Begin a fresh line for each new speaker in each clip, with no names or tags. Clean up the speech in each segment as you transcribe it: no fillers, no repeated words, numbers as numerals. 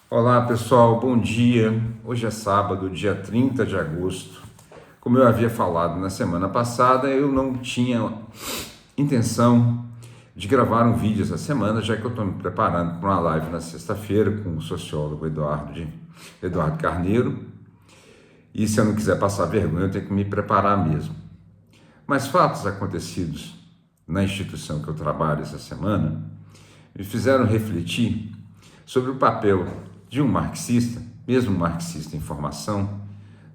Olá pessoal, bom dia. Hoje é sábado, dia 30 de agosto. Como eu havia falado na semana passada, eu não tinha intenção de gravar um vídeo essa semana, já que eu estou me preparando para uma live na sexta-feira com o sociólogo Eduardo Carneiro. E se eu não quiser passar vergonha, eu tenho que me preparar mesmo. Mas fatos acontecidos na instituição que eu trabalho essa semana me fizeram refletir sobre o papel de um marxista, mesmo um marxista em formação,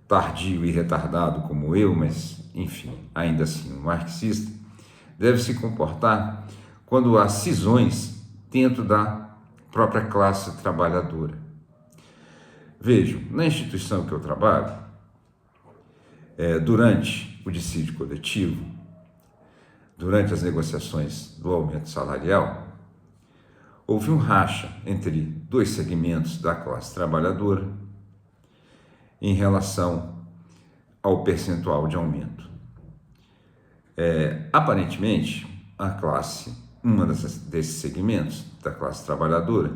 tardio e retardado como eu, mas enfim, ainda assim um marxista, deve se comportar quando há cisões dentro da própria classe trabalhadora. Vejam, na instituição que eu trabalho, durante o dissídio coletivo, durante as negociações do aumento salarial, houve um racha entre dois segmentos da classe trabalhadora em relação ao percentual de aumento. Aparentemente, uma desses segmentos da classe trabalhadora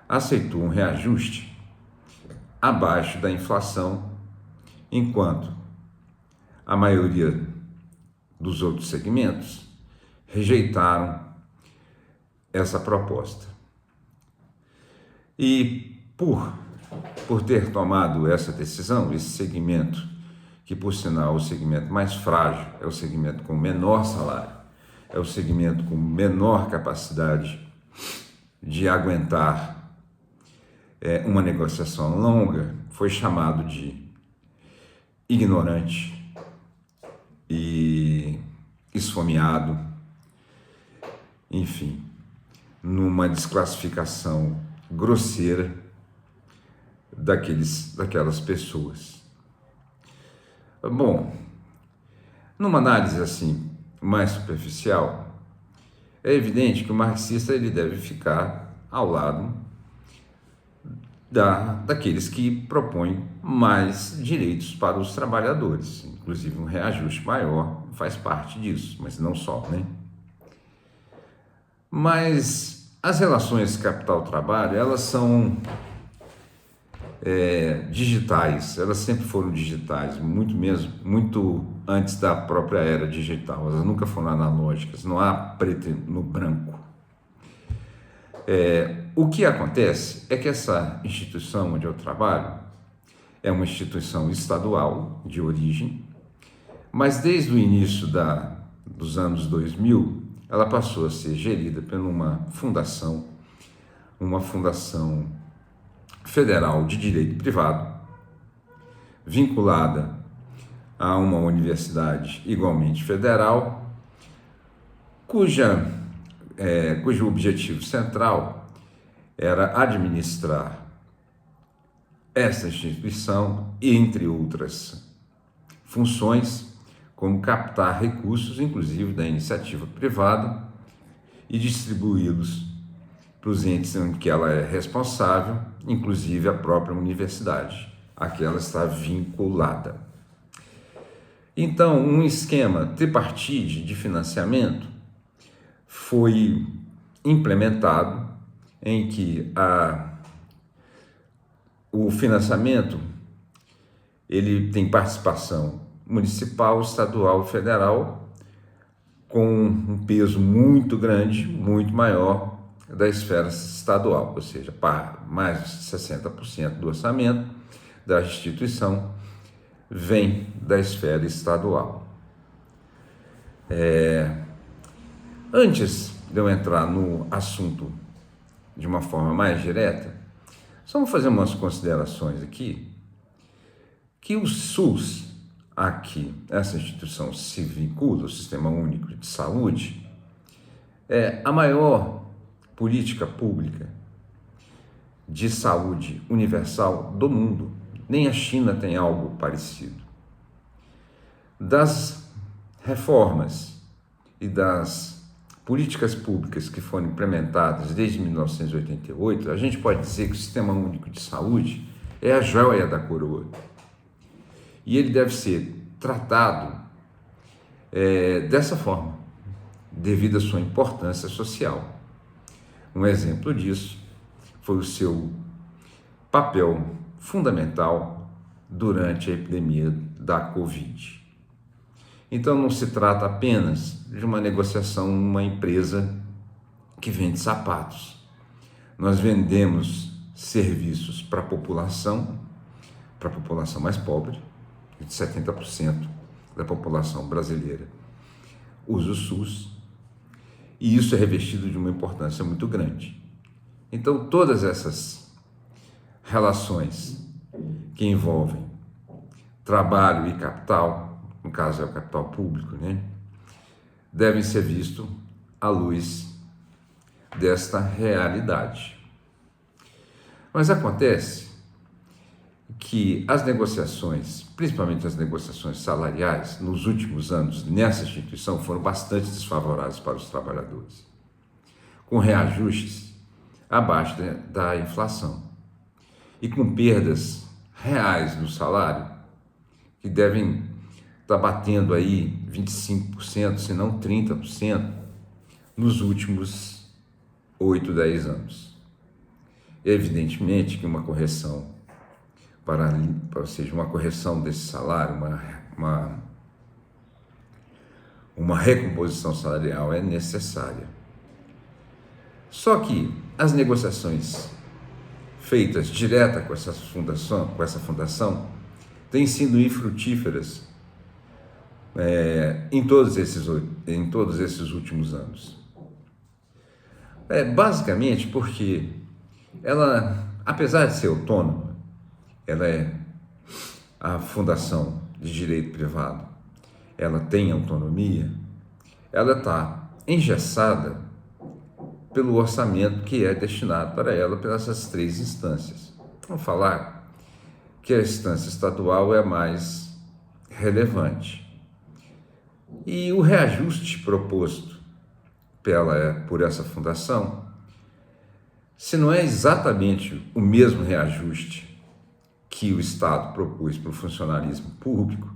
aceitou um reajuste abaixo da inflação, enquanto a maioria dos outros segmentos rejeitaram essa proposta. E por ter tomado essa decisão, esse segmento, que por sinal é o segmento mais frágil, é o segmento com menor salário, é o segmento com menor capacidade de aguentar uma negociação longa, foi chamado de ignorante e esfomeado, enfim, numa desclassificação grosseira daquelas pessoas. Bom, numa análise assim mais superficial, é evidente que o marxista ele deve ficar ao lado daqueles que propõem mais direitos para os trabalhadores, inclusive um reajuste maior faz parte disso, mas não só, né? Mas as relações capital-trabalho, elas são digitais, elas sempre foram digitais, muito antes da própria era digital, elas nunca foram analógicas, não há preto no branco. O que acontece é que essa instituição onde eu trabalho é uma instituição estadual de origem, mas desde o início dos anos 2000, ela passou a ser gerida por uma fundação federal de direito privado, vinculada a uma universidade igualmente federal, cujo objetivo central era administrar essa instituição, entre outras funções, como captar recursos, inclusive da iniciativa privada, e distribuí-los para os entes em que ela é responsável, inclusive a própria universidade, a que ela está vinculada. Então, um esquema tripartite de financiamento foi implementado em que o financiamento ele tem participação municipal, estadual e federal, com um peso muito grande, muito maior da esfera estadual, ou seja, mais de 60% do orçamento da instituição vem da esfera estadual. Antes de eu entrar no assunto de uma forma mais direta, só vou fazer umas considerações aqui, que o SUS, a que essa instituição se vincula, o Sistema Único de Saúde, é a maior política pública de saúde universal do mundo. Nem a China tem algo parecido. Das reformas e das políticas públicas que foram implementadas desde 1988, a gente pode dizer que o Sistema Único de Saúde é a joia da coroa. E ele deve ser tratado dessa forma, devido à sua importância social. Um exemplo disso foi o seu papel fundamental durante a epidemia da Covid. Então não se trata apenas de uma negociação numa empresa que vende sapatos. Nós vendemos serviços para a população mais pobre, de 70% da população brasileira usa o SUS, e isso é revestido de uma importância muito grande. Então, todas essas relações que envolvem trabalho e capital, no caso é o capital público, devem ser vistos à luz desta realidade. Mas acontece que as negociações, principalmente as negociações salariais, nos últimos anos nessa instituição foram bastante desfavoráveis para os trabalhadores, com reajustes abaixo da inflação e com perdas reais no salário que devem estar batendo aí 25%, se não 30% nos últimos 8, 10 anos. Evidentemente que uma correção ou seja, uma correção desse salário, uma recomposição salarial é necessária. Só que as negociações feitas direta com essa fundação têm sido infrutíferas em todos esses últimos anos. Basicamente porque ela, apesar de ser autônoma, ela é a fundação de direito privado, ela tem autonomia, ela está engessada pelo orçamento que é destinado para ela pelas 3 instâncias. Vamos falar que a instância estadual é a mais relevante. E o reajuste proposto por essa fundação, se não é exatamente o mesmo reajuste que o Estado propôs para o funcionalismo público,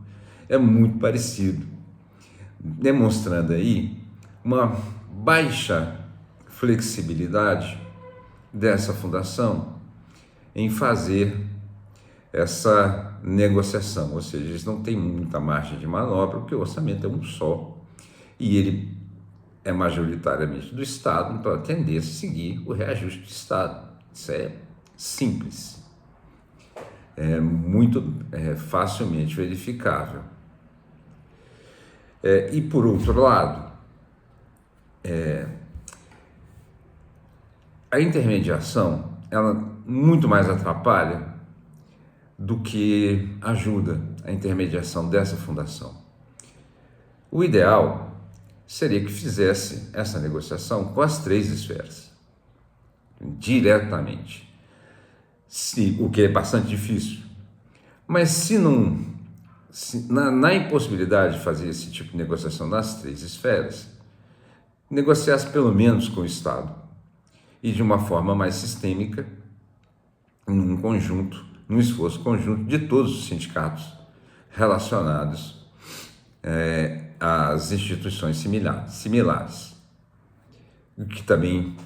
é muito parecido, demonstrando aí uma baixa flexibilidade dessa fundação em fazer essa negociação, ou seja, eles não têm muita margem de manobra, porque o orçamento é um só e ele é majoritariamente do Estado, então a tendência é seguir o reajuste do Estado. Isso é simples. É muito facilmente verificável. E por outro lado, a intermediação, ela muito mais atrapalha do que ajuda a intermediação dessa fundação. O ideal seria que fizesse essa negociação com as 3 esferas, diretamente. O que é bastante difícil, mas na impossibilidade de fazer esse tipo de negociação nas 3 esferas, negociasse pelo menos com o Estado e de uma forma mais sistêmica, num esforço conjunto de todos os sindicatos relacionados às instituições similares, o que também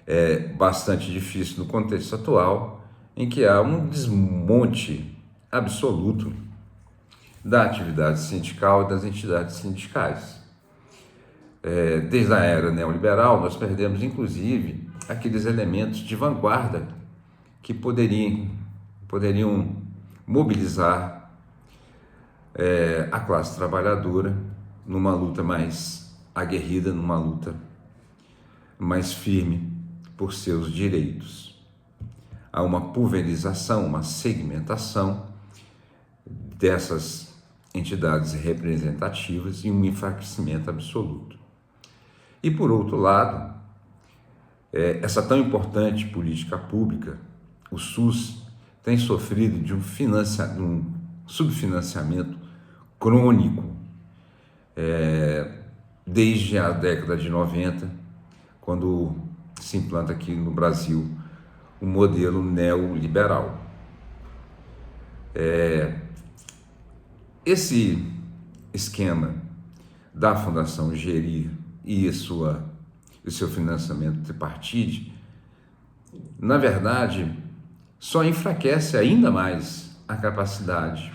é bastante difícil no contexto atual, em que há um desmonte absoluto da atividade sindical e das entidades sindicais. Desde a era neoliberal, nós perdemos, inclusive, aqueles elementos de vanguarda que poderiam mobilizar a classe trabalhadora numa luta mais aguerrida, numa luta mais firme por seus direitos. Há uma pulverização, uma segmentação dessas entidades representativas e um enfraquecimento absoluto. E, por outro lado, essa tão importante política pública, o SUS, tem sofrido de um subfinanciamento crônico desde a década de 90, quando se implanta aqui no Brasil o modelo neoliberal. Esse esquema da Fundação gerir e o seu financiamento tripartite, na verdade, só enfraquece ainda mais a capacidade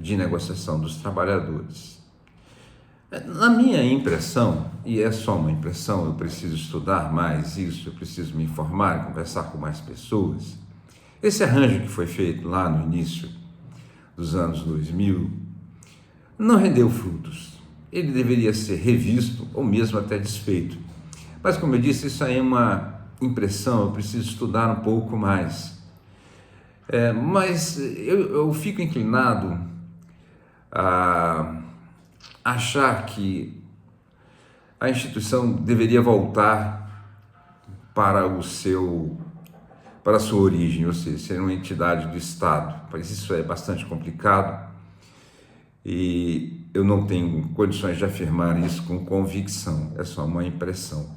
de negociação dos trabalhadores. Na minha impressão, e é só uma impressão, eu preciso estudar mais isso, eu preciso me informar, conversar com mais pessoas, esse arranjo que foi feito lá no início dos anos 2000 não rendeu frutos. Ele deveria ser revisto ou mesmo até desfeito. Mas, como eu disse, isso aí é uma impressão, eu preciso estudar um pouco mais. Mas eu fico inclinado a achar que a instituição deveria voltar para a sua origem, ou seja, ser uma entidade do Estado. Mas isso é bastante complicado e eu não tenho condições de afirmar isso com convicção, é só uma impressão.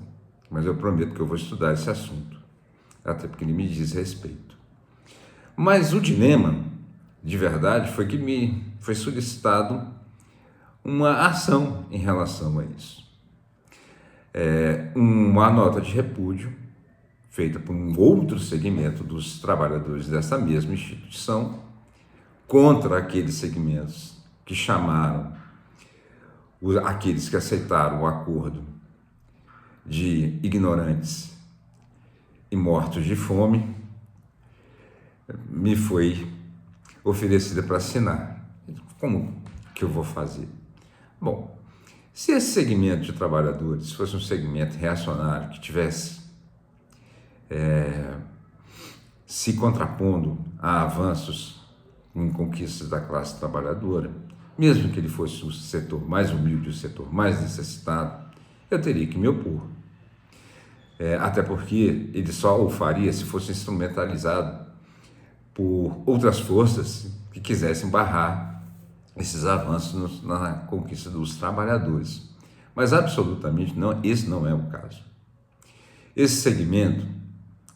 Mas eu prometo que eu vou estudar esse assunto, até porque ele me diz respeito. Mas o dilema, de verdade, foi que me foi solicitado uma ação em relação a isso. Uma nota de repúdio feita por um outro segmento dos trabalhadores dessa mesma instituição contra aqueles segmentos que chamaram, aqueles que aceitaram o acordo de ignorantes e mortos de fome, me foi oferecida para assinar. Como que eu vou fazer? Bom, se esse segmento de trabalhadores fosse um segmento reacionário que tivesse se contrapondo a avanços em conquistas da classe trabalhadora, mesmo que ele fosse o setor mais humilde, o setor mais necessitado, eu teria que me opor. Até porque ele só o faria se fosse instrumentalizado por outras forças que quisessem barrar esses avanços na conquista dos trabalhadores. Mas absolutamente não, esse não é o caso. Esse segmento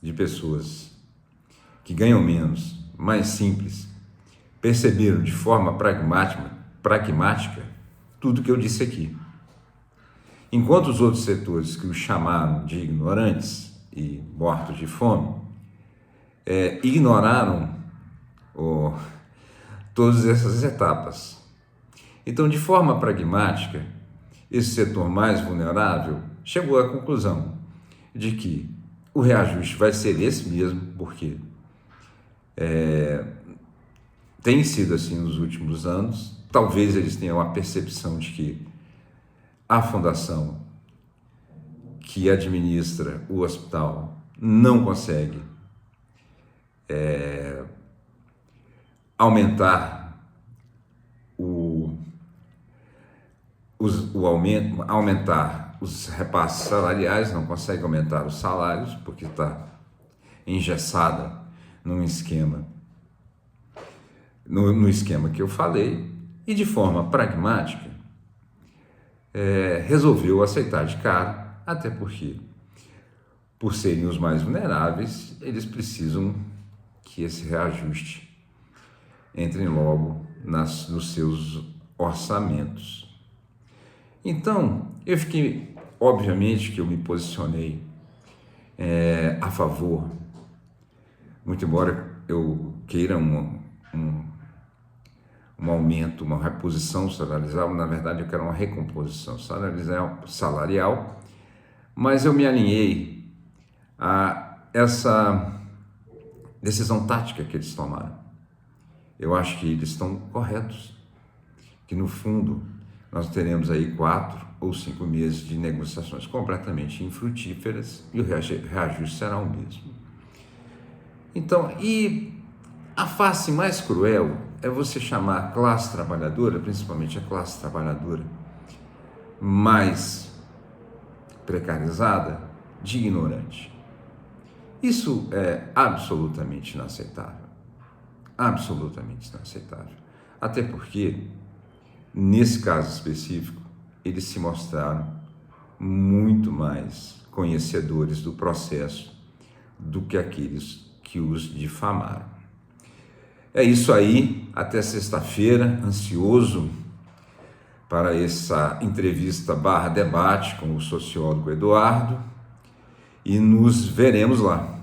de pessoas que ganham menos, mais simples, perceberam de forma pragmática tudo que eu disse aqui. Enquanto os outros setores que os chamaram de ignorantes e mortos de fome, ignoraram todas essas etapas. Então, de forma pragmática, esse setor mais vulnerável chegou à conclusão de que o reajuste vai ser esse mesmo, porque tem sido assim nos últimos anos. Talvez eles tenham a percepção de que a fundação que administra o hospital não consegue aumentar aumentar os repasses salariais, não consegue aumentar os salários, porque está engessada num esquema, no esquema que eu falei, e de forma pragmática resolveu aceitar de cara, até porque, por serem os mais vulneráveis, eles precisam que esse reajuste entre logo nos seus orçamentos. Então, eu fiquei, obviamente que eu me posicionei a favor, muito embora eu queira um aumento, uma reposição salarial, na verdade eu quero uma recomposição salarial, mas eu me alinhei a essa decisão tática que eles tomaram. Eu acho que eles estão corretos, que no fundo nós teremos aí 4 ou 5 meses de negociações completamente infrutíferas e o reajuste será o mesmo. Então, e a face mais cruel é você chamar a classe trabalhadora, principalmente a classe trabalhadora mais precarizada, de ignorante. Isso é absolutamente inaceitável. Absolutamente inaceitável. Até porque, nesse caso específico, eles se mostraram muito mais conhecedores do processo do que aqueles que os difamaram. É isso aí, até sexta-feira, ansioso para essa entrevista /debate com o sociólogo Eduardo, e nos veremos lá.